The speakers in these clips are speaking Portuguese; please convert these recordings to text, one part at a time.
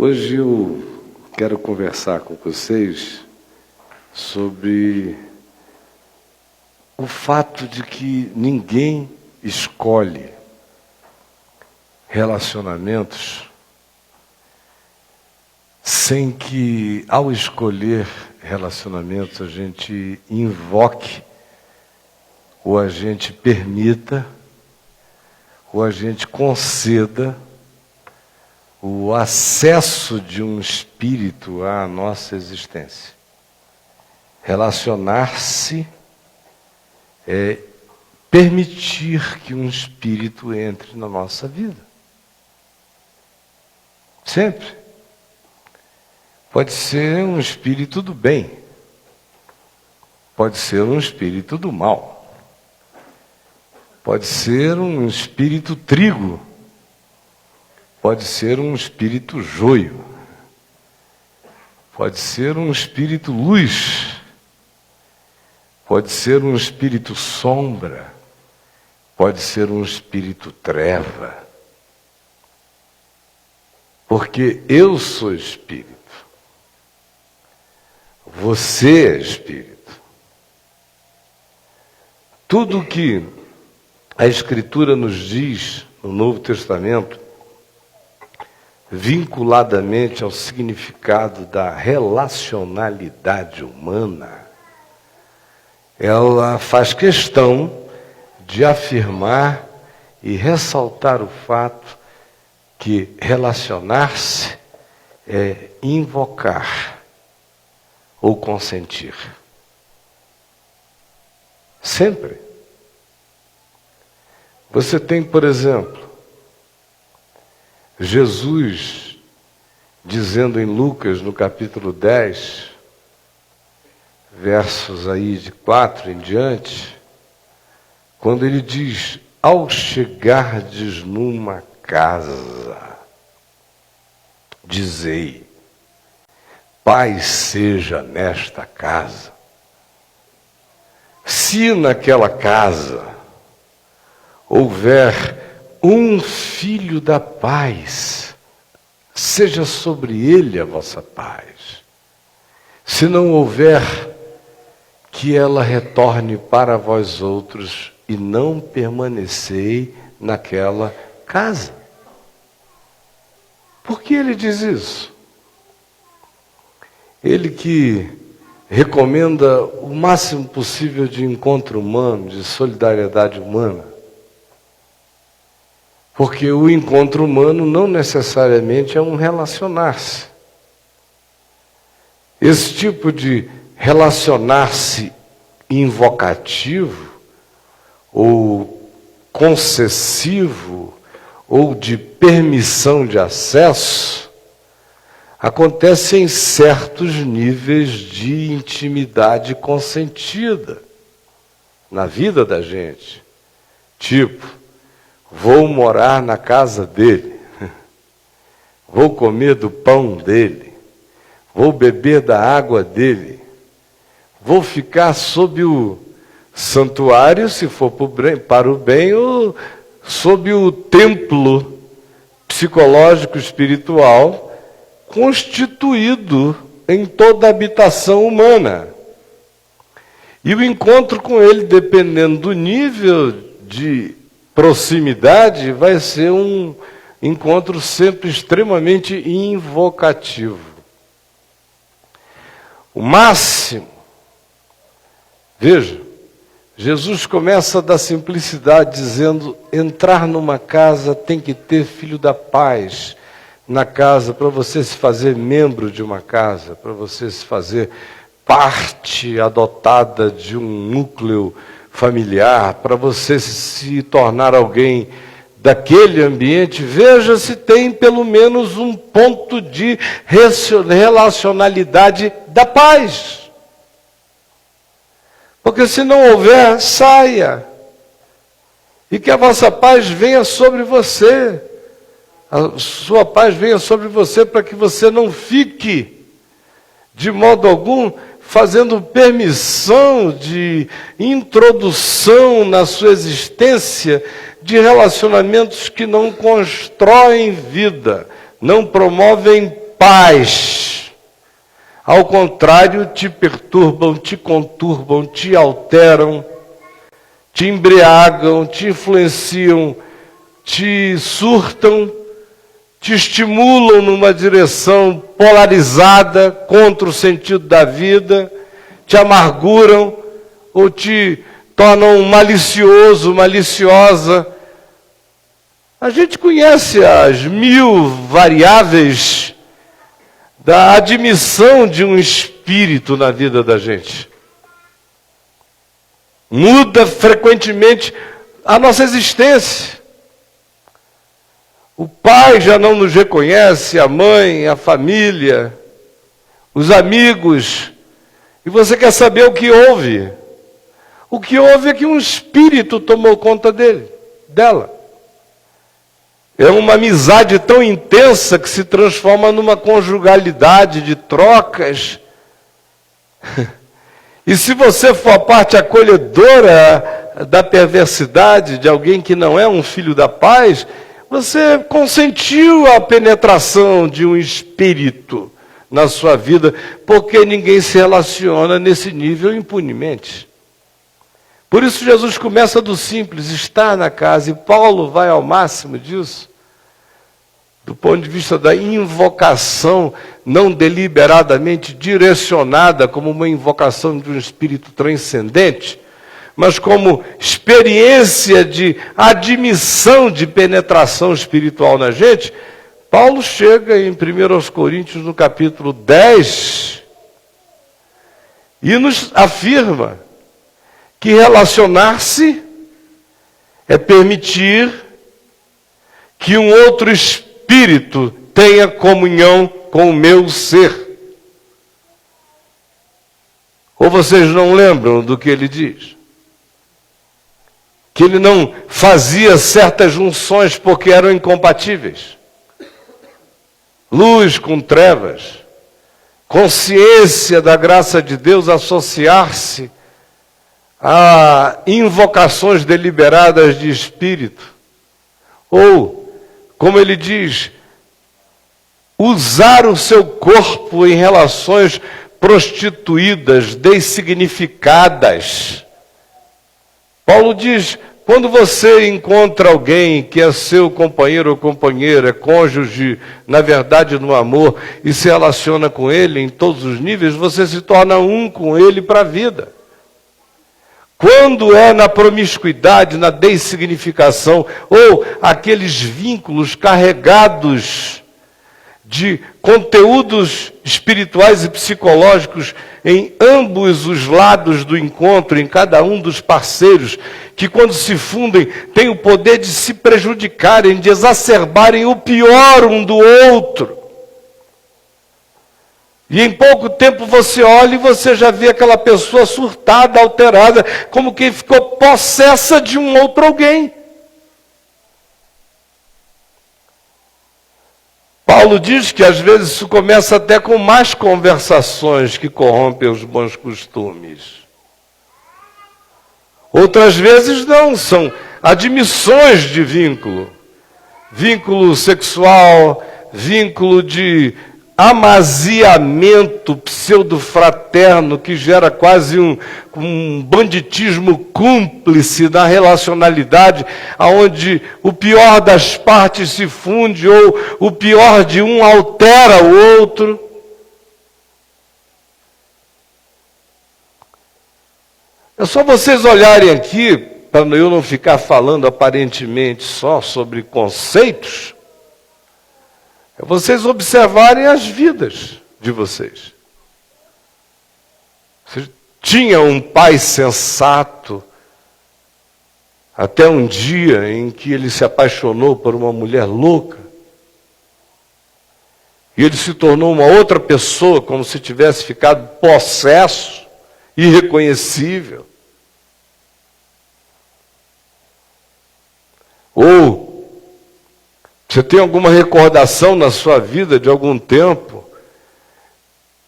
Hoje eu quero conversar com vocês sobre o fato de que ninguém escolhe relacionamentos sem que, ao escolher relacionamentos, a gente invoque, ou a gente permita, ou a gente conceda o acesso de um espírito à nossa existência. Relacionar-se é permitir que um espírito entre na nossa vida. Sempre. Pode ser um espírito do bem. Pode ser um espírito do mal. Pode ser um espírito trigo. Pode ser um espírito joio. Pode ser um espírito luz. Pode ser um espírito sombra. Pode ser um espírito treva. Porque eu sou espírito. Você é espírito. Tudo que a Escritura nos diz no Novo Testamento, vinculadamente ao significado da relacionalidade humana, ela faz questão de afirmar e ressaltar o fato que relacionar-se é invocar ou consentir. Sempre. Você tem, por exemplo, Jesus dizendo em Lucas, no capítulo 10, versos aí de 4 em diante, quando ele diz: ao chegardes numa casa, dizei, paz seja nesta casa. Se naquela casa houver um filho da paz, seja sobre ele a vossa paz. Se não houver, que ela retorne para vós outros e não permanecei naquela casa. Por que ele diz isso? Ele que recomenda o máximo possível de encontro humano, de solidariedade humana. Porque o encontro humano não necessariamente é um relacionar-se. Esse tipo de relacionar-se invocativo, ou concessivo, ou de permissão de acesso, acontece em certos níveis de intimidade consentida na vida da gente. Tipo, vou morar na casa dele, vou comer do pão dele, vou beber da água dele, vou ficar sob o santuário, se for para o bem, ou sob o templo psicológico espiritual constituído em toda a habitação humana. E o encontro com ele, dependendo do nível de proximidade, vai ser um encontro sempre extremamente invocativo. O máximo, veja, Jesus começa da simplicidade dizendo, entrar numa casa tem que ter filho da paz na casa, para você se fazer membro de uma casa, para você se fazer parte adotada de um núcleo familiar, para você se tornar alguém daquele ambiente. Veja se tem pelo menos um ponto de relacionalidade da paz. Porque se não houver, saia. E que a vossa paz venha sobre você. A sua paz venha sobre você para que você não fique, de modo algum, fazendo permissão de introdução na sua existência de relacionamentos que não constroem vida, não promovem paz. Ao contrário, te perturbam, te conturbam, te alteram, te embriagam, te influenciam, te surtam, te estimulam numa direção polarizada contra o sentido da vida, te amarguram ou te tornam malicioso, maliciosa. A gente conhece as 1000 variáveis da admissão de um espírito na vida da gente. Muda frequentemente a nossa existência. O pai já não nos reconhece, a mãe, a família, os amigos. E você quer saber o que houve? O que houve é que um espírito tomou conta dela. É uma amizade tão intensa que se transforma numa conjugalidade de trocas. E se você for a parte acolhedora da perversidade de alguém que não é um filho da paz, você consentiu a penetração de um espírito na sua vida, porque ninguém se relaciona nesse nível impunemente. Por isso Jesus começa do simples, estar na casa, e Paulo vai ao máximo disso, do ponto de vista da invocação não deliberadamente direcionada como uma invocação de um espírito transcendente, mas como experiência de admissão de penetração espiritual na gente. Paulo chega em 1 Coríntios, no capítulo 10, e nos afirma que relacionar-se é permitir que um outro espírito tenha comunhão com o meu ser. Ou vocês não lembram do que ele diz? Que ele não fazia certas junções porque eram incompatíveis. Luz com trevas, consciência da graça de Deus associar-se a invocações deliberadas de espírito. Ou, como ele diz, usar o seu corpo em relações prostituídas, dessignificadas. Paulo diz, quando você encontra alguém que é seu companheiro ou companheira, cônjuge, na verdade no amor, e se relaciona com ele em todos os níveis, você se torna um com ele para a vida. Quando é na promiscuidade, na dessignificação, ou aqueles vínculos carregados de conteúdos espirituais e psicológicos em ambos os lados do encontro, em cada um dos parceiros, que quando se fundem, têm o poder de se prejudicarem, de exacerbarem o pior um do outro. E em pouco tempo você olha e você já vê aquela pessoa surtada, alterada, como quem ficou possessa de um outro alguém. Paulo diz que às vezes isso começa até com más conversações que corrompem os bons costumes. Outras vezes não, são admissões de vínculo. Vínculo sexual, vínculo de amaziamento pseudo-fraterno que gera quase um banditismo cúmplice na relacionalidade, onde o pior das partes se funde ou o pior de um altera o outro. É só vocês olharem aqui, para eu não ficar falando aparentemente só sobre conceitos, é vocês observarem as vidas de vocês. Você tinha um pai sensato, até um dia em que ele se apaixonou por uma mulher louca, e ele se tornou uma outra pessoa, como se tivesse ficado possesso, irreconhecível. Ou você tem alguma recordação na sua vida de algum tempo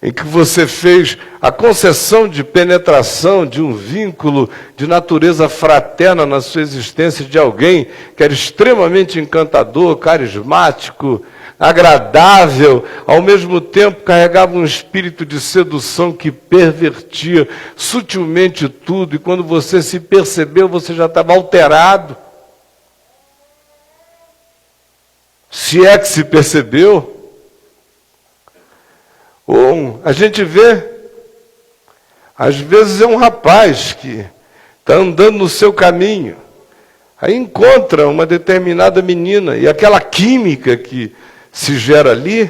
em que você fez a concessão de penetração de um vínculo de natureza fraterna na sua existência de alguém que era extremamente encantador, carismático, agradável, ao mesmo tempo carregava um espírito de sedução que pervertia sutilmente tudo, e quando você se percebeu, você já estava alterado. Se é que se percebeu. Ou a gente vê, às vezes é um rapaz que está andando no seu caminho, aí encontra uma determinada menina, e aquela química que se gera ali,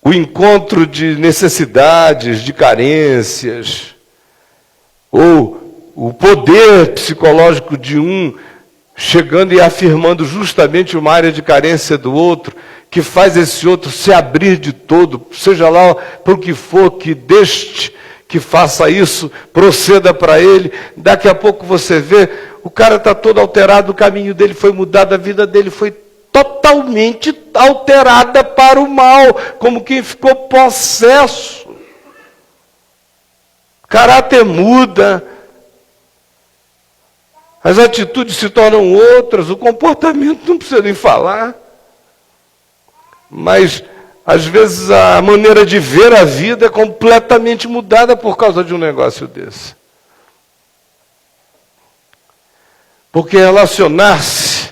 o encontro de necessidades, de carências, ou o poder psicológico de um chegando e afirmando justamente uma área de carência do outro, que faz esse outro se abrir de todo, seja lá para o que for, que deste, que faça isso, proceda para ele. Daqui a pouco você vê, o cara está todo alterado, o caminho dele foi mudado, a vida dele foi totalmente alterada para o mal, como quem ficou possesso. O caráter muda, as atitudes se tornam outras, o comportamento não precisa nem falar. Mas, às vezes, a maneira de ver a vida é completamente mudada por causa de um negócio desse. Porque relacionar-se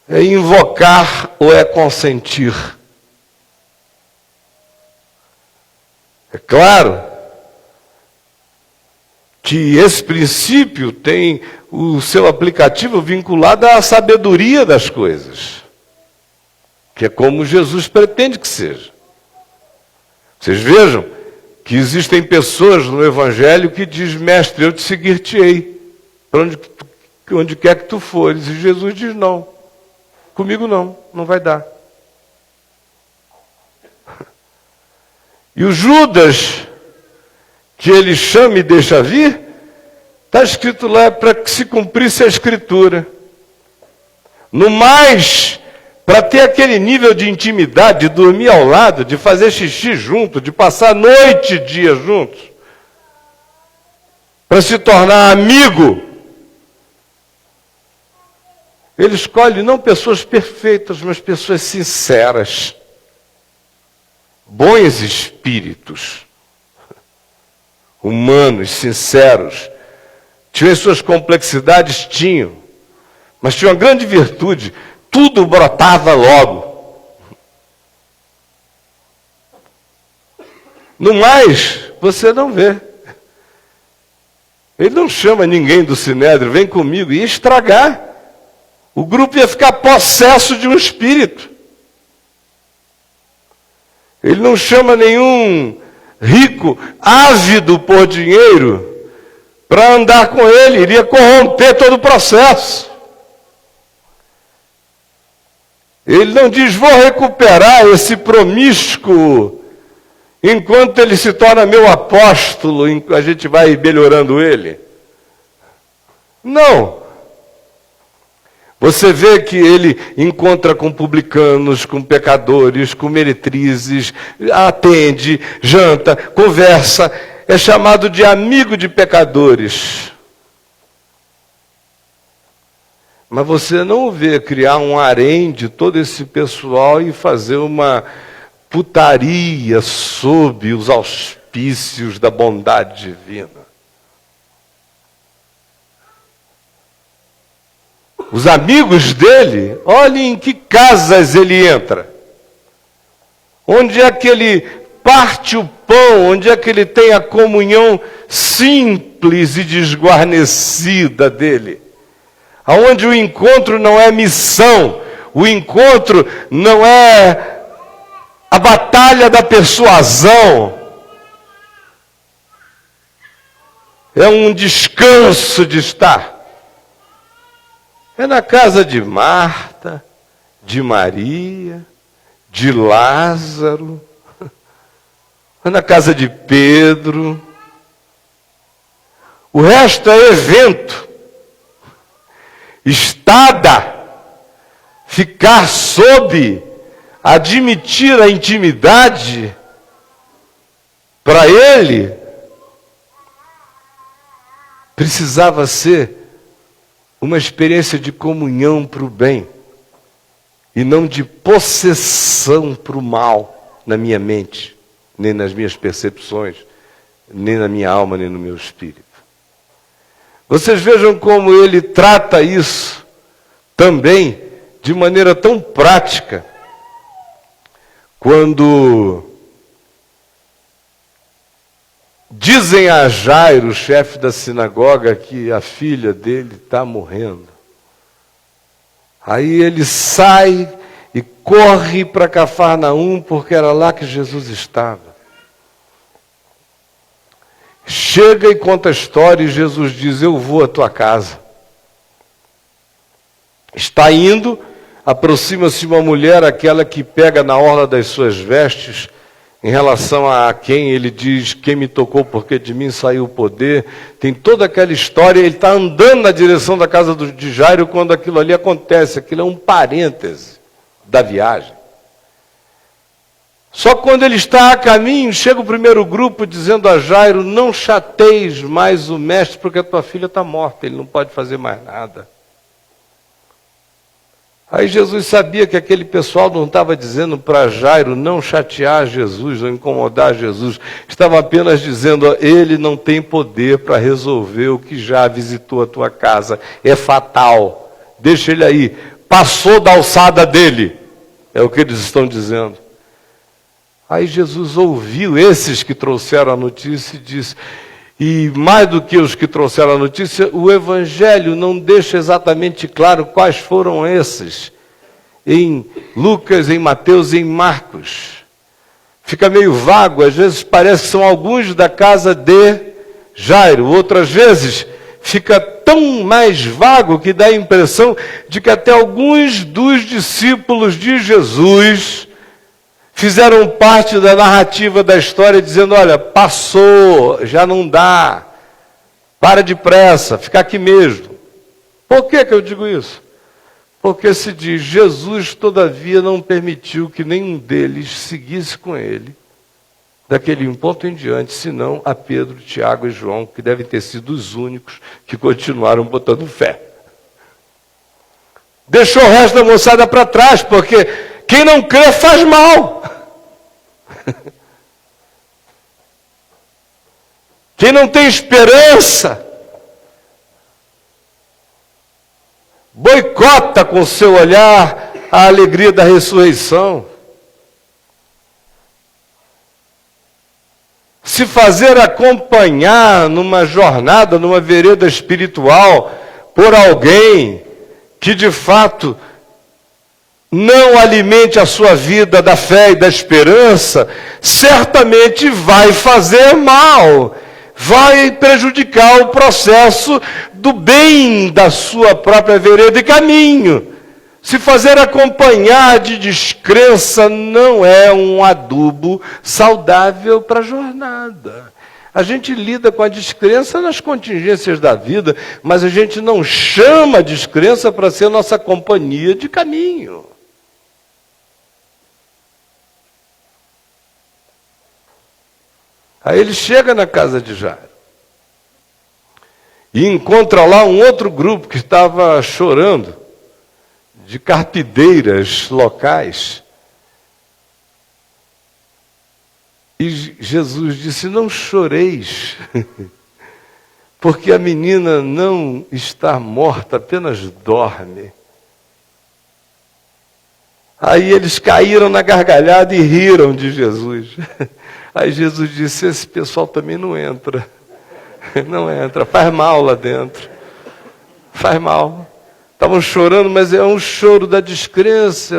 é invocar ou é consentir. É claro que esse princípio tem o seu aplicativo vinculado à sabedoria das coisas, que é como Jesus pretende que seja. Vocês vejam que existem pessoas no Evangelho que dizem: mestre, eu te seguir-te-ei, para onde quer que tu fores. E Jesus diz: não, comigo não, não vai dar. E o Judas, que ele chama e deixa vir, está escrito lá para que se cumprisse a Escritura. No mais, para ter aquele nível de intimidade, de dormir ao lado, de fazer xixi junto, de passar noite e dia juntos, para se tornar amigo, ele escolhe não pessoas perfeitas, mas pessoas sinceras, bons espíritos, humanos, sinceros. Tinham as suas complexidades? Tinham. Mas tinha uma grande virtude: tudo brotava logo. No mais, você não vê. Ele não chama ninguém do Sinédrio: vem comigo, ia estragar. O grupo ia ficar possesso de um espírito. Ele não chama nenhum rico, ávido por dinheiro, para andar com ele, iria corromper todo o processo. Ele não diz: vou recuperar esse promíscuo, enquanto ele se torna meu apóstolo, a gente vai melhorando ele. Não. Você vê que ele encontra com publicanos, com pecadores, com meretrizes, atende, janta, conversa, é chamado de amigo de pecadores. Mas você não vê criar um harém de todo esse pessoal e fazer uma putaria sob os auspícios da bondade divina. Os amigos dele, olhem em que casas ele entra. Onde é que ele parte o pão, onde é que ele tem a comunhão simples e desguarnecida dele. Aonde o encontro não é missão, o encontro não é a batalha da persuasão, é um descanso de estar. É na casa de Marta, de Maria, de Lázaro, é na casa de Pedro. O resto é evento. Estada, ficar sob, admitir a intimidade, para ele, precisava ser uma experiência de comunhão para o bem. e não de possessão para o mal na minha mente, nem nas minhas percepções, nem na minha alma, nem no meu espírito. Vocês vejam como ele trata isso também de maneira tão prática, quando dizem a Jairo, o chefe da sinagoga, que a filha dele está morrendo. Aí ele sai e corre para Cafarnaum, porque era lá que Jesus estava. Chega e conta a história, e Jesus diz: eu vou à tua casa. Está indo, aproxima-se uma mulher, aquela que pega na orla das suas vestes, em relação a quem ele diz: quem me tocou, porque de mim saiu o poder. Tem toda aquela história. Ele está andando na direção da casa de Jairo quando aquilo ali acontece. Aquilo é um parêntese da viagem. Só quando ele está a caminho, chega o primeiro grupo dizendo a Jairo: não chateis mais o mestre, porque a tua filha está morta, ele não pode fazer mais nada. Aí Jesus sabia que aquele pessoal não estava dizendo para Jairo não chatear Jesus, não incomodar Jesus. Estava apenas dizendo: ó, ele não tem poder para resolver o que já visitou a tua casa. É fatal. Deixa ele aí. Passou da alçada dele. É o que eles estão dizendo. Aí Jesus ouviu esses que trouxeram a notícia e disse... E mais do que os que trouxeram a notícia, o Evangelho não deixa exatamente claro quais foram esses. Em Lucas, em Mateus e em Marcos. Fica meio vago, às vezes parece que são alguns da casa de Jairo. Outras vezes fica tão mais vago que dá a impressão de que até alguns dos discípulos de Jesus fizeram parte da narrativa da história, dizendo: olha, passou, já não dá, para depressa, fica aqui mesmo. Por que eu digo isso? Porque se diz: Jesus, todavia, não permitiu que nenhum deles seguisse com ele, daquele ponto em diante, senão a Pedro, Tiago e João, que devem ter sido os únicos que continuaram botando fé. Deixou o resto da moçada para trás, porque quem não crê faz mal. Quem não tem esperança, boicota com seu olhar a alegria da ressurreição. Se fazer acompanhar numa jornada, numa vereda espiritual, por alguém que de fato não alimente a sua vida da fé e da esperança, certamente vai fazer mal, vai prejudicar o processo do bem da sua própria vereda e caminho. Se fazer acompanhar de descrença não é um adubo saudável para a jornada. A gente lida com a descrença nas contingências da vida, mas a gente não chama a descrença para ser nossa companhia de caminho. Aí ele chega na casa de Jairo e encontra lá um outro grupo que estava chorando, de carpideiras locais. E Jesus disse: não choreis, porque a menina não está morta, apenas dorme. Aí eles caíram na gargalhada e riram de Jesus. Aí Jesus disse: esse pessoal também não entra. Não entra, faz mal lá dentro. Faz mal. Estavam chorando, mas é um choro da descrença,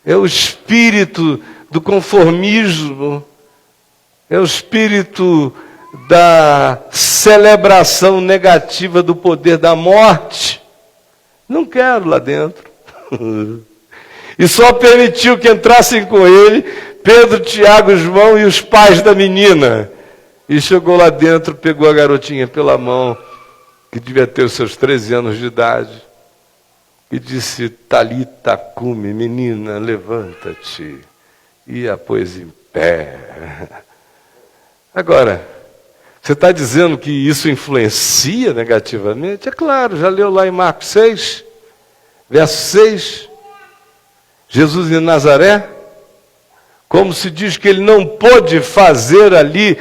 é o espírito do conformismo, é o espírito da celebração negativa do poder da morte. Não quero lá dentro. E só permitiu que entrassem com ele Pedro, Tiago, João e os pais da menina. E chegou lá dentro, pegou a garotinha pela mão, que devia ter os seus 13 anos de idade, e disse: Talita cumi, menina, levanta-te. E a pôs em pé. Agora, você está dizendo que isso influencia negativamente? É claro, já leu lá em Marcos 6, verso 6. Jesus de Nazaré, como se diz que ele não pôde fazer ali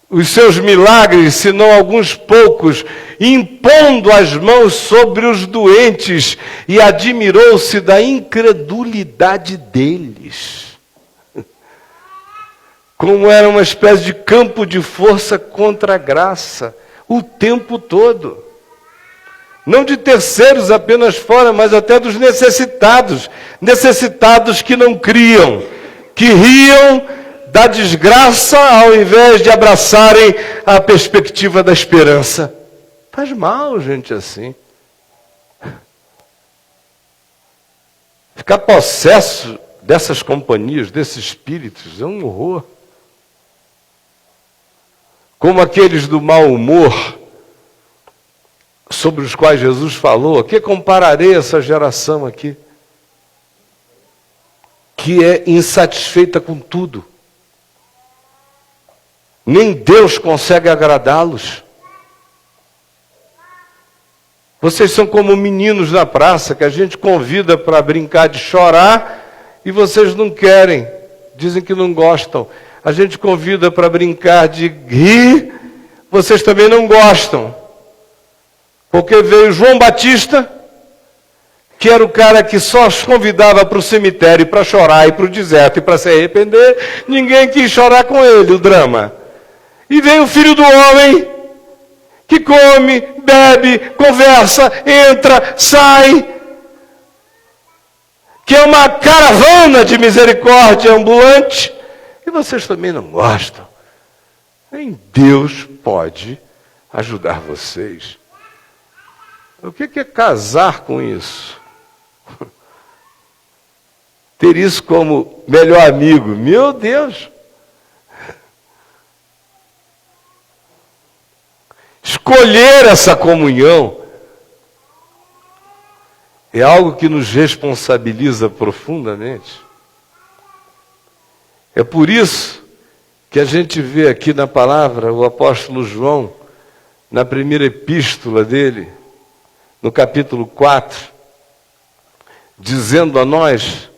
os seus milagres, senão alguns poucos, impondo as mãos sobre os doentes, e admirou-se da incredulidade deles. Como era uma espécie de campo de força contra a graça, o tempo todo. Não de terceiros apenas fora, mas até dos necessitados. Necessitados que não criam, que riam da desgraça ao invés de abraçarem a perspectiva da esperança. Faz mal, gente, assim. Ficar possesso dessas companhias, desses espíritos, é um horror. Como aqueles do mau humor, sobre os quais Jesus falou, que compararei essa geração aqui, que é insatisfeita com tudo. Nem Deus consegue agradá-los. Vocês são como meninos na praça, que a gente convida para brincar de chorar, e vocês não querem, dizem que não gostam. A gente convida para brincar de rir, vocês também não gostam. Porque veio João Batista, que era o cara que só os convidava para o cemitério, para chorar, e para o deserto, e para se arrepender. Ninguém quis chorar com ele, o drama. E veio o Filho do Homem, que come, bebe, conversa, entra, sai, que é uma caravana de misericórdia ambulante, e vocês também não gostam. Nem Deus pode ajudar vocês. O que é casar com isso? Ter isso como melhor amigo? Meu Deus! Escolher essa comunhão é algo que nos responsabiliza profundamente. É por isso que a gente vê aqui na palavra o apóstolo João, na primeira epístola dele, no capítulo 4, dizendo a nós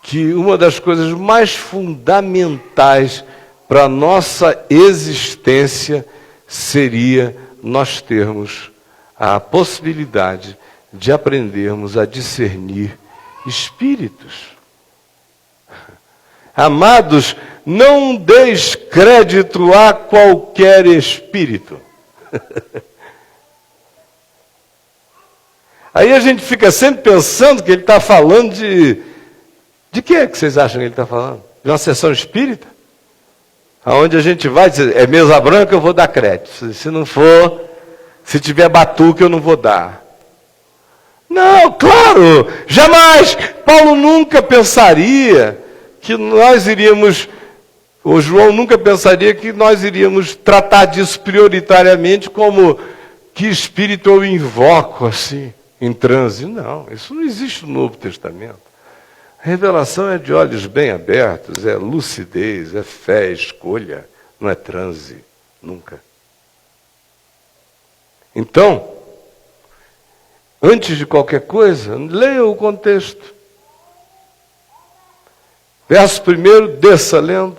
que uma das coisas mais fundamentais para a nossa existência seria nós termos a possibilidade de aprendermos a discernir espíritos. Amados, não deis crédito a qualquer espírito. Aí a gente fica sempre pensando que ele está falando de... De que é que vocês acham que ele está falando? De uma sessão espírita? Aonde a gente vai dizer, é mesa branca, eu vou dar crédito. Se não for, se tiver batuque, eu não vou dar. Não, claro, jamais. Paulo nunca pensaria que nós iríamos, ou João nunca pensaria que nós iríamos tratar disso prioritariamente como que espírito eu invoco assim, em transe. Não, isso não existe no Novo Testamento. A revelação é de olhos bem abertos, é lucidez, é fé, é escolha, não é transe, nunca. Então, antes de qualquer coisa, leia o contexto. Verso 1, desça lendo.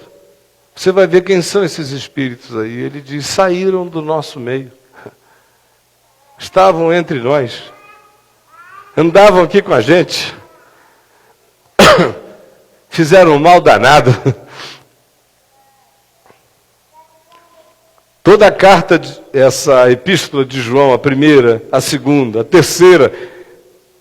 Você vai ver quem são esses espíritos aí. Ele diz, saíram do nosso meio. Estavam entre nós. Andavam aqui com a gente. Fizeram um mal danado. Toda a carta, essa epístola de João, a primeira, a segunda, a terceira,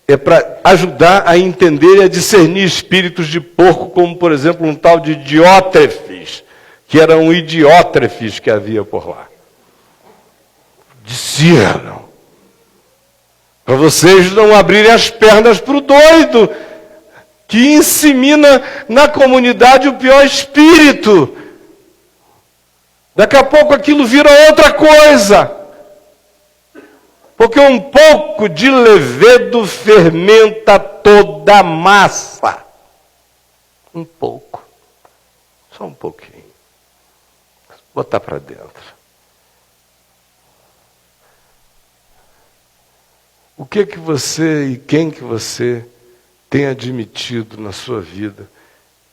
é para ajudar a entender e a discernir espíritos de porco, como, por exemplo, um tal de Diótrefes, que era um idiótrefes que havia por lá. Discernam, para vocês não abrirem as pernas para o doido, que insemina na comunidade o pior espírito. Daqui a pouco aquilo vira outra coisa. Porque um pouco de levedo fermenta toda a massa. Um pouco. Só um pouquinho. Botar para dentro. O que você e quem que você tem admitido na sua vida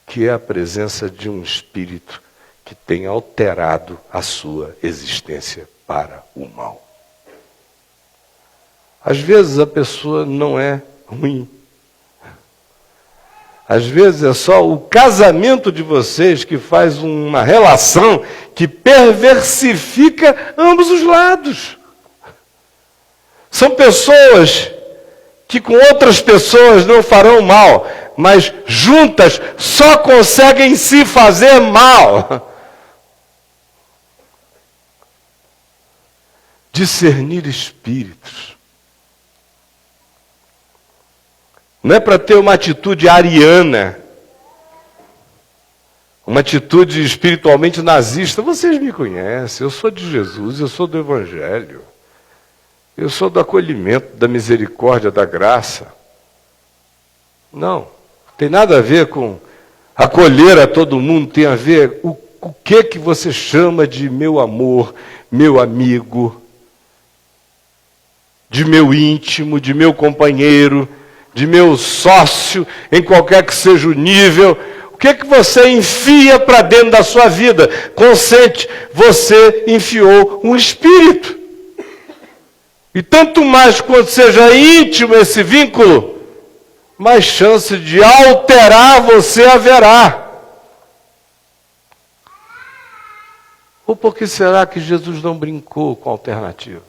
que é a presença de um espírito que tem alterado a sua existência para o mal. Às vezes a pessoa não é ruim. Às vezes é só o casamento de vocês que faz uma relação que perversifica ambos os lados. São pessoas que com outras pessoas não farão mal, mas juntas só conseguem se fazer mal. Discernir espíritos. Não é para ter uma atitude ariana, uma atitude espiritualmente nazista. Vocês me conhecem, eu sou de Jesus, eu sou do Evangelho. Eu sou do acolhimento, da misericórdia, da graça. Não tem nada a ver com acolher a todo mundo, tem a ver o que você chama de meu amor, meu amigo, de meu íntimo, de meu companheiro, de meu sócio, em qualquer que seja o nível. O que você enfia para dentro da sua vida? Consciente, você enfiou um espírito. E tanto mais quanto seja íntimo esse vínculo, mais chance de alterar você haverá. Ou por que será que Jesus não brincou com a alternativa?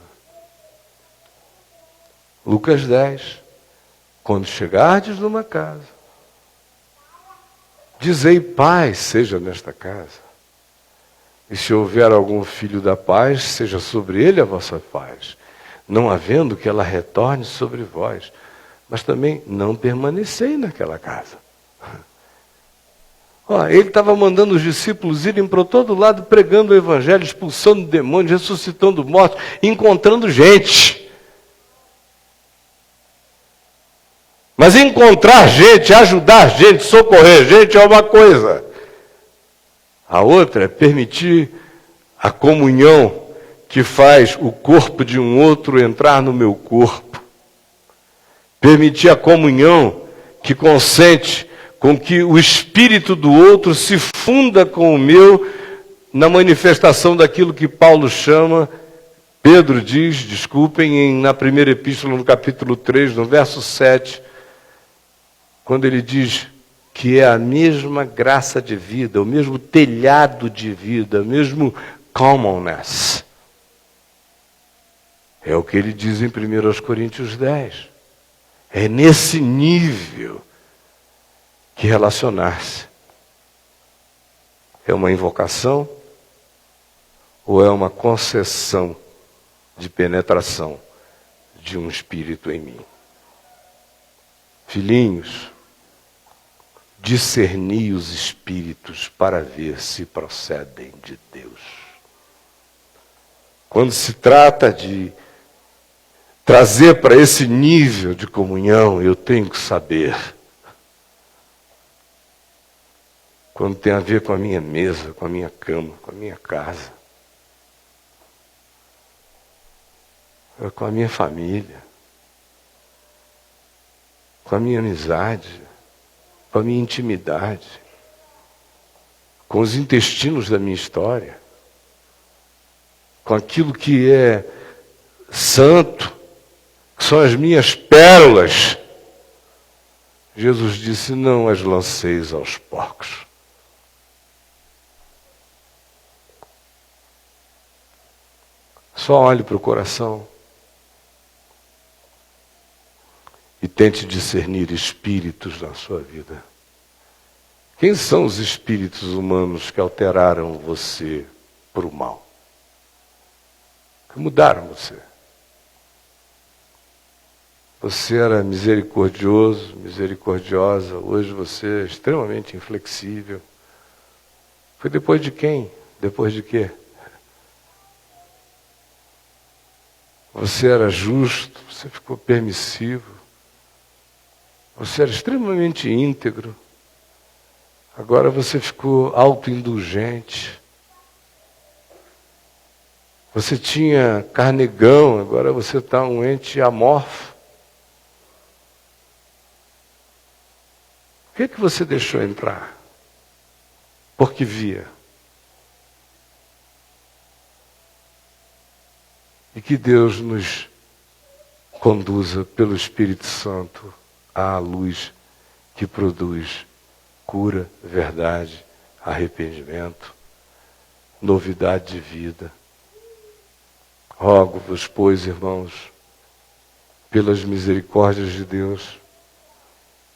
Lucas 10. Quando chegardes numa casa, dizei paz seja nesta casa. E se houver algum filho da paz, seja sobre ele a vossa paz. Não havendo que ela retorne sobre vós. Mas também não permanecei naquela casa. Ele estava mandando os discípulos irem para todo lado, pregando o evangelho, expulsando demônios, ressuscitando mortos, encontrando gente. Mas encontrar gente, ajudar gente, socorrer gente é uma coisa. A outra é permitir a comunhão que faz o corpo de um outro entrar no meu corpo. Permitir a comunhão que consente com que o espírito do outro se funda com o meu na manifestação daquilo que Paulo chama, Pedro diz, desculpem, na primeira epístola, no capítulo 3, no verso 7, quando ele diz que é a mesma graça de vida, o mesmo telhado de vida, o mesmo commonness. É o que ele diz em 1 Coríntios 10. É nesse nível que relacionar-se é uma invocação ou é uma concessão de penetração de um espírito em mim. Filhinhos, discerni os espíritos para ver se procedem de Deus. Quando se trata de trazer para esse nível de comunhão, eu tenho que saber. Quando tem a ver com a minha mesa, com a minha cama, com a minha casa, com a minha família, com a minha amizade, com a minha intimidade, com os intestinos da minha história, com aquilo que é santo, que são as minhas pérolas. Jesus disse, não as lanceis aos porcos. Só olhe para o coração e tente discernir espíritos na sua vida. Quem são os espíritos humanos que alteraram você para o mal? Que mudaram você? Você era misericordioso, misericordiosa, hoje você é extremamente inflexível. Foi depois de quem? Depois de quê? Você era justo, você ficou permissivo. Você era extremamente íntegro. Agora você ficou autoindulgente. Você tinha carnegão, agora você está um ente amorfo. O que é que você deixou entrar? Porque via. E que Deus nos conduza pelo Espírito Santo à luz que produz cura, verdade, arrependimento, novidade de vida. Rogo-vos, pois, irmãos, pelas misericórdias de Deus,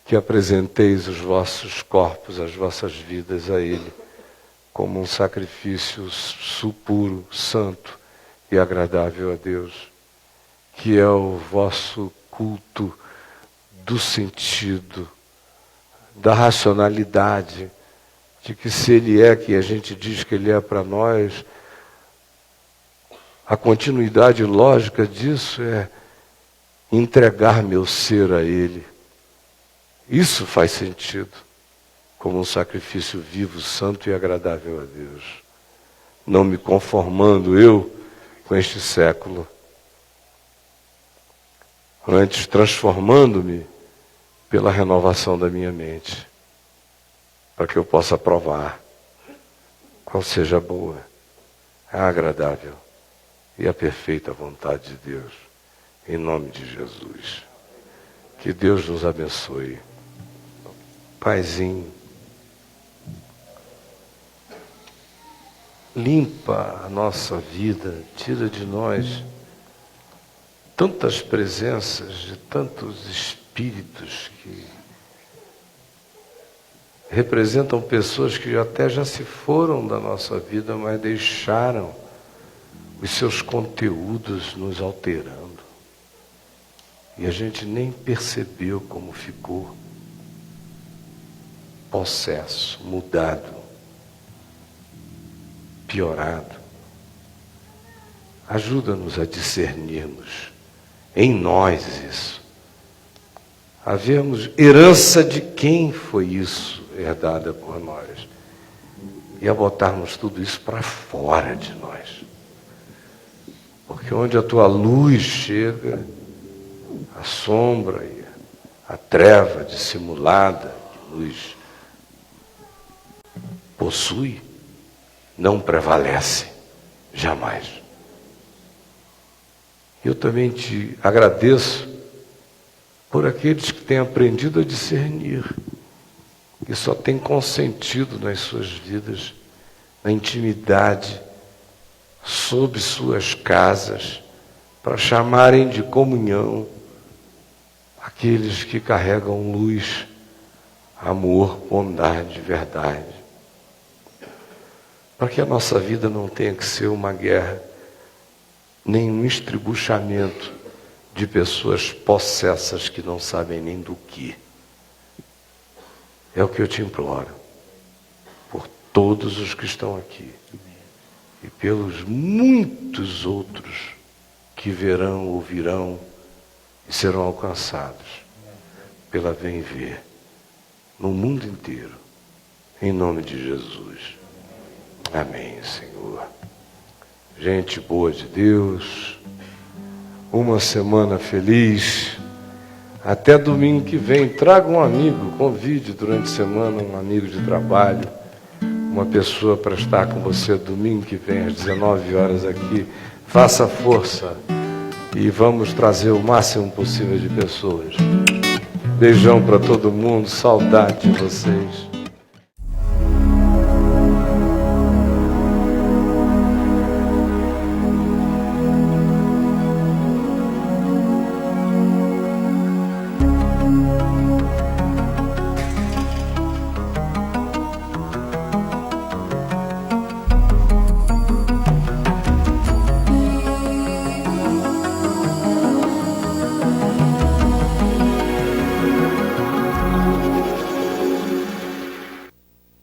que apresenteis os vossos corpos, as vossas vidas a Ele, como um sacrifício puro, santo e agradável a Deus, que é o vosso culto do sentido, da racionalidade, de que se Ele é que a gente diz que Ele é para nós, a continuidade lógica disso é entregar meu ser a Ele. Isso faz sentido, como um sacrifício vivo, santo e agradável a Deus. Não me conformando eu com este século, antes transformando-me pela renovação da minha mente, para que eu possa provar qual seja a boa, a agradável e a perfeita vontade de Deus, em nome de Jesus. Que Deus nos abençoe. Paizinho, limpa a nossa vida, tira de nós tantas presenças de tantos espíritos que representam pessoas que até já se foram da nossa vida, mas deixaram os seus conteúdos nos alterando. E a gente nem percebeu como ficou possesso, mudado, piorado. Ajuda-nos a discernirmos em nós isso. A vermos herança de quem foi isso herdada por nós. E a botarmos tudo isso para fora de nós. Porque onde a tua luz chega, a sombra e a treva dissimulada de luz possui, não prevalece, jamais. Eu também te agradeço por aqueles que têm aprendido a discernir e só têm consentido nas suas vidas, na intimidade, sob suas casas, para chamarem de comunhão aqueles que carregam luz, amor, bondade, verdade. Para que a nossa vida não tenha que ser uma guerra, nem um estribuchamento de pessoas possessas que não sabem nem do que. É o que eu te imploro, por todos os que estão aqui, e pelos muitos outros que verão, ouvirão e serão alcançados pela Vem Ver, no mundo inteiro, em nome de Jesus. Amém, Senhor. Gente boa de Deus, uma semana feliz. Até domingo que vem, traga um amigo, convide durante a semana um amigo de trabalho, uma pessoa para estar com você domingo que vem às 19 horas aqui. Faça força e vamos trazer o máximo possível de pessoas. Beijão para todo mundo, saudade de vocês.